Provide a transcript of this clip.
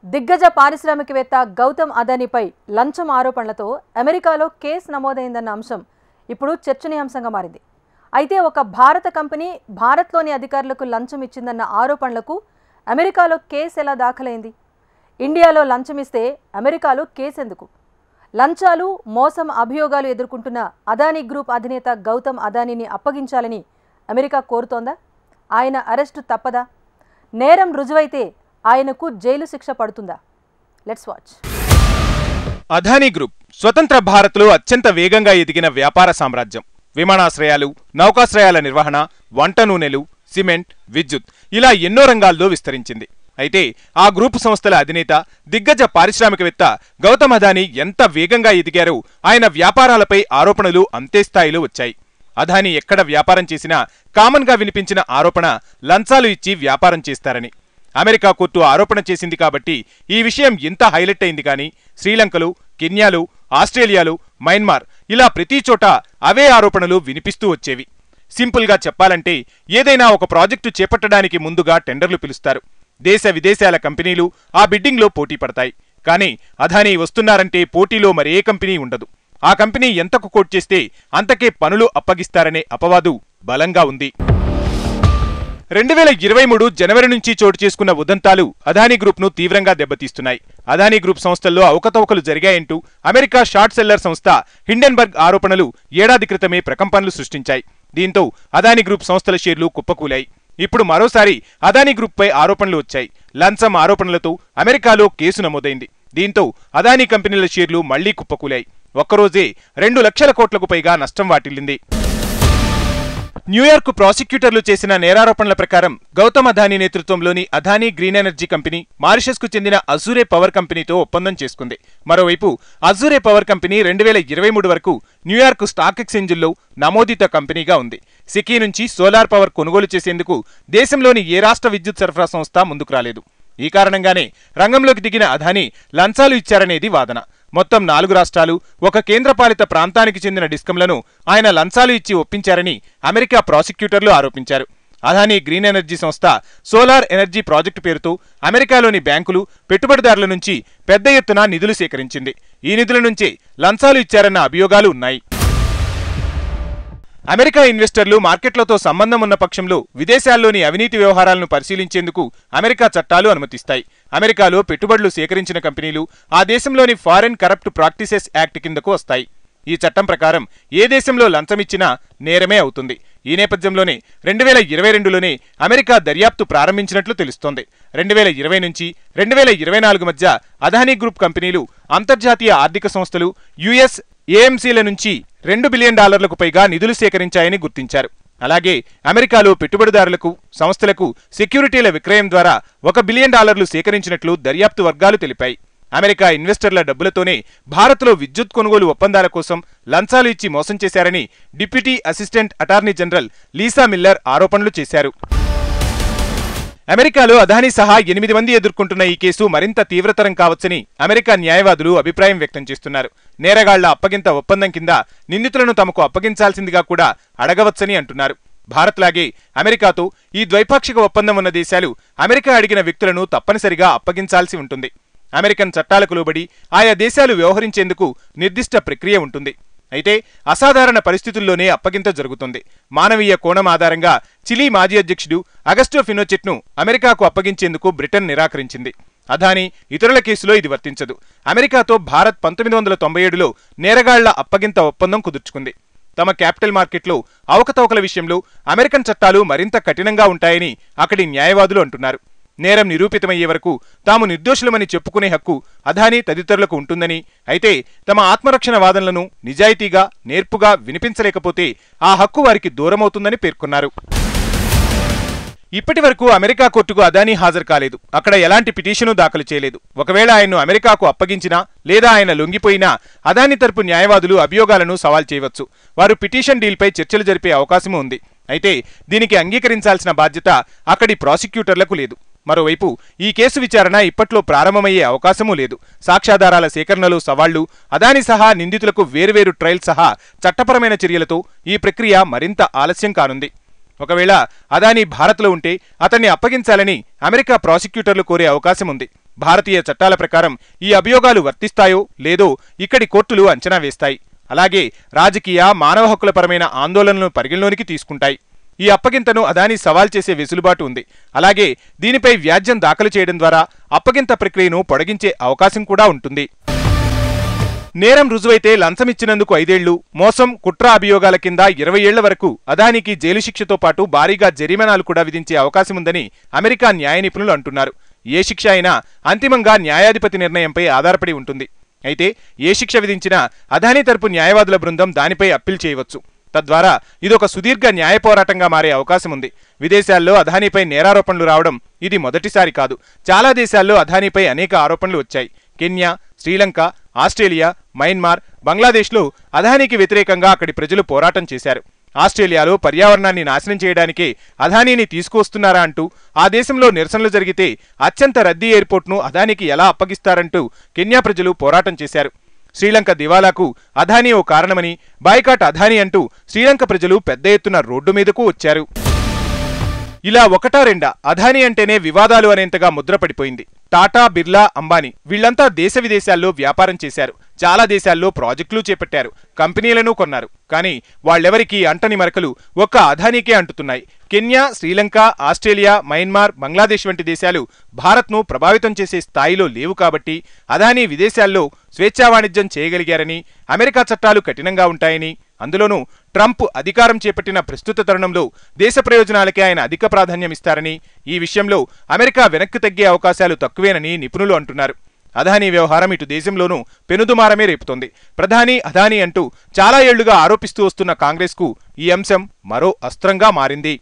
దిగ్గజ పారిశ్రామికవేత్త గౌతమ్ అదానీపై లంచం ఆరోపణలతో అమెరికాలో కేసు నమోదైందన్న అంశం ఇప్పుడు చర్చనీయాంశంగా మారింది. అయితే ఒక భారత కంపెనీ భారత్లోని అధికారులకు లంచం ఇచ్చిందన్న ఆరోపణలకు అమెరికాలో కేసు ఎలా దాఖలైంది? ఇండియాలో లంచం ఇస్తే అమెరికాలో కేసు ఎందుకు? లంచాలు, మోసం అభియోగాలు ఎదుర్కొంటున్న అదానీ గ్రూప్ అధినేత గౌతమ్ అదానీని అప్పగించాలని అమెరికా కోరుతోందా? ఆయన అరెస్టు తప్పదా? నేరం రుజువైతే ఆయనకు జైలు శిక్ష పడుతుందా? Let's watch. అదానీ గ్రూప్ స్వతంత్ర భారత్లో అత్యంత వేగంగా ఎదిగిన వ్యాపార సామ్రాజ్యం. విమానాశ్రయాలు, నౌకాశ్రయాల నిర్వహణ, వంట నూనెలు, సిమెంట్, విద్యుత్ ఇలా ఎన్నో రంగాల్లో విస్తరించింది. అయితే ఆ గ్రూపు సంస్థల అధినేత, దిగ్గజ పారిశ్రామికవేత్త గౌతమ్ అదానీ ఎంత వేగంగా ఎదిగారో ఆయన వ్యాపారాలపై ఆరోపణలు అంతే స్థాయిలో వచ్చాయి. అదానీ ఎక్కడ వ్యాపారం చేసినా కామన్ గా వినిపించిన ఆరోపణ లంచాలు ఇచ్చి వ్యాపారం చేస్తారని. అమెరికా కోర్టు ఆరోపణ చేసింది కాబట్టి ఈ విషయం ఎంత హైలైట్ అయింది. కానీ శ్రీలంకలో, కెన్యాలో, ఆస్ట్రేలియాలో, మయన్మార్ ఇలా ప్రతి చోట అవే ఆరోపణలు వినిపిస్తూ వచ్చేవి. సింపుల్ గా చెప్పాలంటే ఏదైనా ఒక ప్రాజెక్టు చేపట్టడానికి ముందుగా టెండర్లు పిలుస్తారు. దేశ విదేశాల కంపెనీలు ఆ బిడ్డింగ్లో పోటీ పడతాయి. కానీ అదానీ వస్తున్నారంటే పోటీలో మరే కంపెనీ ఉండదు. ఆ కంపెనీ ఎంతకు కోట్ చేస్తే అంతకే పనులు అప్పగిస్తారనే అపవాదు బలంగా ఉంది. 2023 జనవరి నుంచి చోటు చేసుకున్న ఉదంతాలు అదానీ గ్రూప్ ను తీవ్రంగా దెబ్బతీస్తున్నాయి. అదానీ గ్రూప్ సంస్థల్లో అవకతవకలు జరిగాయంటూ అమెరికా షార్ట్ సెల్లర్ సంస్థ హిండెన్బర్గ్ ఆరోపణలు ఏడాది క్రితమే ప్రకంపనలు సృష్టించాయి. దీంతో అదానీ గ్రూప్ సంస్థల షేర్లు కుప్పకూలాయి. ఇప్పుడు మరోసారి అదానీ గ్రూప్ పై ఆరోపణలు వచ్చాయి. లంచం ఆరోపణలతో అమెరికాలో కేసు నమోదైంది. దీంతో అదానీ కంపెనీల షేర్లు మళ్లీ కుప్పకూలాయి. ఒక్కరోజే 2 లక్షల కోట్లకు పైగా నష్టం వాటిల్లింది. న్యూయార్క్ ప్రాసిక్యూటర్లు చేసిన నేరారోపణల ప్రకారం గౌతమ్ అదానీ నేతృత్వంలోని Adani green energy company Mauritius కు చెందిన అజూరే పవర్ కంపెనీతో ఒప్పందం చేసుకుంది. మరోవైపు అజూరే పవర్ కంపెనీ 2023 వరకు న్యూయార్క్ స్టాక్ ఎక్స్చేంజ్ల్లో నమోదిత కంపెనీగా ఉంది. సికీ నుంచి సోలార్ పవర్ కొనుగోలు చేసేందుకు దేశంలోని ఏ రాష్ట్ర విద్యుత్ సరఫరా సంస్థ ముందుకు రాలేదు. ఈ కారణంగానే రంగంలోకి దిగిన అదానీ లంచాలు ఇచ్చారనేది వాదన. మొత్తం 4 రాష్ట్రాలు, ఒక కేంద్రపాలిత ప్రాంతానికి చెందిన డిస్కంలను ఆయన లంచాలు ఇచ్చి ఒప్పించారని అమెరికా ప్రాసిక్యూటర్లు ఆరోపించారు. అదానీ గ్రీన్ ఎనర్జీ సంస్థ సోలార్ ఎనర్జీ ప్రాజెక్టు పేరుతో అమెరికాలోని బ్యాంకులు, పెట్టుబడిదారుల నుంచి పెద్ద ఎత్తున నిధులు సేకరించింది. ఈ నిధుల నుంచే లంచాలు ఇచ్చారన్న అభియోగాలు ఉన్నాయి. అమెరికా ఇన్వెస్టర్లు మార్కెట్లతో సంబంధం ఉన్న పక్షంలో విదేశాల్లోని అవినీతి వ్యవహారాలను పరిశీలించేందుకు అమెరికా చట్టాలు అనుమతిస్తాయి. అమెరికాలో పెట్టుబడులు సేకరించిన కంపెనీలు ఆ దేశంలోని ఫారెన్ కరప్ట్ ప్రాక్టీసెస్ యాక్ట్ కిందకు వస్తాయి. ఈ చట్టం ప్రకారం ఏ దేశంలో లంచమిచ్చినా నేరమే అవుతుంది. ఈ నేపథ్యంలోనే 2022లోనే అమెరికా దర్యాప్తు ప్రారంభించినట్లు తెలుస్తోంది. 2020 నుంచి 2024 మధ్య అదానీ గ్రూప్ కంపెనీలు అంతర్జాతీయ ఆర్థిక సంస్థలు, యుఎస్ ఏఎంసీల నుంచి $2 బిలియన్ పైగా నిధులు సేకరించాయని గుర్తించారు. అలాగే అమెరికాలో పెట్టుబడిదారులకు, సంస్థలకు సెక్యూరిటీల విక్రయం ద్వారా $1 బిలియన్ సేకరించినట్లు దర్యాప్తు వర్గాలు తెలిపాయి. అమెరికా ఇన్వెస్టర్ల డబ్బులతోనే భారత్లో విద్యుత్ కొనుగోలు ఒప్పందాల కోసం లంచాలు ఇచ్చి మోసం చేశారని deputy assistant attorney general Lisa Miller ఆరోపణలు చేశారు. అమెరికాలో అదానీ సహా 8 మంది ఎదుర్కొంటున్న ఈ కేసు మరింత తీవ్రతరం కావచ్చని అమెరికా న్యాయవాదులు అభిప్రాయం వ్యక్తం చేస్తున్నారు. నేరగాళ్ల అప్పగింత ఒప్పందం కింద నిందితులను తమకు అప్పగించాల్సిందిగా కూడా అడగవచ్చని అంటున్నారు. భారత్ లాగే అమెరికాతో ఈ ద్వైపాక్షిక ఒప్పందం ఉన్న దేశాలు అమెరికా అడిగిన వ్యక్తులను తప్పనిసరిగా అప్పగించాల్సి ఉంటుంది. అమెరికన్ చట్టాలకు లోబడి ఆయా దేశాలు వ్యవహరించేందుకు నిర్దిష్ట ప్రక్రియ ఉంటుంది. అయితే అసాధారణ పరిస్థితుల్లోనే అప్పగింత జరుగుతుంది. మానవీయ కోణం ఆధారంగా చిలీ మాజీ అధ్యక్షుడు అగస్టో పినోచెట్ను అమెరికాకు అప్పగించేందుకు బ్రిటన్ నిరాకరించింది. అదానీ ఇతరుల కేసులో ఇది వర్తించదు. అమెరికాతో భారత్ 1997లో నేరగాళ్ల అప్పగింత ఒప్పందం కుదుర్చుకుంది. తమ క్యాపిటల్ మార్కెట్లో అవకతవకల విషయంలో అమెరికన్ చట్టాలు మరింత కఠినంగా ఉంటాయని అక్కడి న్యాయవాదులు అంటున్నారు. నేరం నిరూపితమయ్యే వరకు తాము నిర్దోషులమని చెప్పుకునే హక్కు అదానీ తదితరులకు ఉంటుందని, అయితే తమ ఆత్మరక్షణ వాదనలను నిజాయితీగా, నేర్పుగా వినిపించలేకపోతే ఆ హక్కు వారికి దూరమవుతుందని పేర్కొన్నారు. ఇప్పటి వరకు అమెరికా కోర్టుకు అదానీ హాజరు కాలేదు. అక్కడ ఎలాంటి పిటిషను దాఖలు చేయలేదు. ఒకవేళ ఆయన్ను అమెరికాకు అప్పగించినా లేదా ఆయన లొంగిపోయినా అదానీ తరపు న్యాయవాదులు అభియోగాలను సవాల్ చేయవచ్చు. వారు పిటిషన్ డీల్పై చర్చలు జరిపే అవకాశం ఉంది. అయితే దీనికి అంగీకరించాల్సిన బాధ్యత అక్కడి ప్రాసిక్యూటర్లకు లేదు. మరోవైపు ఈ కేసు విచారణ ఇప్పట్లో ప్రారంభమయ్యే అవకాశమూ లేదు. సాక్ష్యాధారాల సేకరణలో సవాళ్లు, అదానీ సహా నిందితులకు వేర్వేరు ట్రయల్ సహా చట్టపరమైన చర్యలతో ఈ ప్రక్రియ మరింత ఆలస్యం కానుంది. ఒకవేళ అదానీ భారత్లో ఉంటే అతన్ని అప్పగించాలని అమెరికా ప్రాసిక్యూటర్లు కోరే అవకాశం ఉంది. భారతీయ చట్టాల ప్రకారం ఈ అభియోగాలు వర్తిస్తాయో లేదో ఇక్కడి కోర్టులు అంచనా వేస్తాయి. అలాగే రాజకీయ, మానవ హక్కులపరమైన ఆందోళనలను పరిగణలోనికి తీసుకుంటాయి. ఈ అప్పగింతను అదానీ సవాల్ చేసే వెసులుబాటు ఉంది. అలాగే దీనిపై వ్యాజ్యం దాఖలు చేయడం ద్వారా అప్పగింత ప్రక్రియను పొడిగించే అవకాశం కూడా ఉంటుంది. నేరం రుజువైతే లంచమిచ్చినందుకు 5 ఏళ్లు, మోసం, కుట్ర అభియోగాల కింద 20 ఏళ్ల వరకు అదానీకి జైలు శిక్షతో పాటు భారీగా జరిమానాలు కూడా విధించే అవకాశం ఉందని అమెరికా న్యాయ నిపుణులు అంటున్నారు. ఏ శిక్ష అయినా అంతిమంగా న్యాయాధిపతి నిర్ణయంపై ఆధారపడి ఉంటుంది. అయితే ఏ శిక్ష విధించినా అదానీ తరపు న్యాయవాదుల బృందం దానిపై అప్పీల్ చేయవచ్చు. తద్వారా ఇదొక సుదీర్ఘ న్యాయ పోరాటంగా మారే అవకాశం ఉంది. విదేశాల్లో అదానీపై నేరారోపణలు రావడం ఇది మొదటిసారి కాదు. చాలా దేశాల్లో అదానీపై అనేక ఆరోపణలు వచ్చాయి. కెన్యా, శ్రీలంక, ఆస్ట్రేలియా, మయన్మార్, బంగ్లాదేశ్లో అదానీకి వ్యతిరేకంగా అక్కడి ప్రజలు పోరాటం చేశారు. ఆస్ట్రేలియాలో పర్యావరణాన్ని నాశనం చేయడానికి అదానీని తీసుకువస్తున్నారా అంటూ ఆ దేశంలో నిరసనలు జరిగితే అత్యంత రద్దీ ఎయిర్పోర్ట్ను అదానీకి ఎలా అప్పగిస్తారంటూ కెన్యా ప్రజలు పోరాటం చేశారు. శ్రీలంక దివాలాకు అదానీ ఓ కారణమని, బాయ్కాట్ అదానీ అంటూ శ్రీలంక ప్రజలు పెద్ద ఎత్తున రోడ్డు మీదకు వచ్చారు. ఇలా ఒకటా రెండా అదానీ అంటేనే వివాదాలు అనేంతగా ముద్రపడిపోయింది. టాటా, బిర్లా, అంబానీ వీళ్లంతా దేశ విదేశాల్లో వ్యాపారం చేశారు. చాలా దేశాల్లో ప్రాజెక్టులు చేపట్టారు, కంపెనీలను కొన్నారు. కానీ వాళ్ళెవరికీ అంటని మరకలు ఒక్క అదానీకే అంటుతున్నాయి. Kenya, Sri Lanka, Australia, Myanmar, Bangladesh వంటి దేశాలు భారత్ను ప్రభావితం చేసే స్థాయిలో లేవు కాబట్టి అదానీ విదేశాల్లో స్వేచ్ఛా వాణిజ్యం చేయగలిగారని, అమెరికా చట్టాలు కఠినంగా ఉంటాయని, అందులోనూ ట్రంప్ అధికారం చేపట్టిన ప్రస్తుత తరుణంలో దేశ ప్రయోజనాలకే ఆయన అధిక ప్రాధాన్యమిస్తారని, ఈ విషయంలో అమెరికా వెనక్కి తగ్గే అవకాశాలు తక్కువేనని నిపుణులు అంటున్నారు. అదానీ వ్యవహారం ఇటు దేశంలోనూ పెనుదుమారమే రేపుతోంది. ప్రధాని అదానీ అంటూ చాలా ఏళ్లుగా ఆరోపిస్తూ వస్తున్న కాంగ్రెస్కు ఈ అంశం మరో అస్త్రంగా మారింది.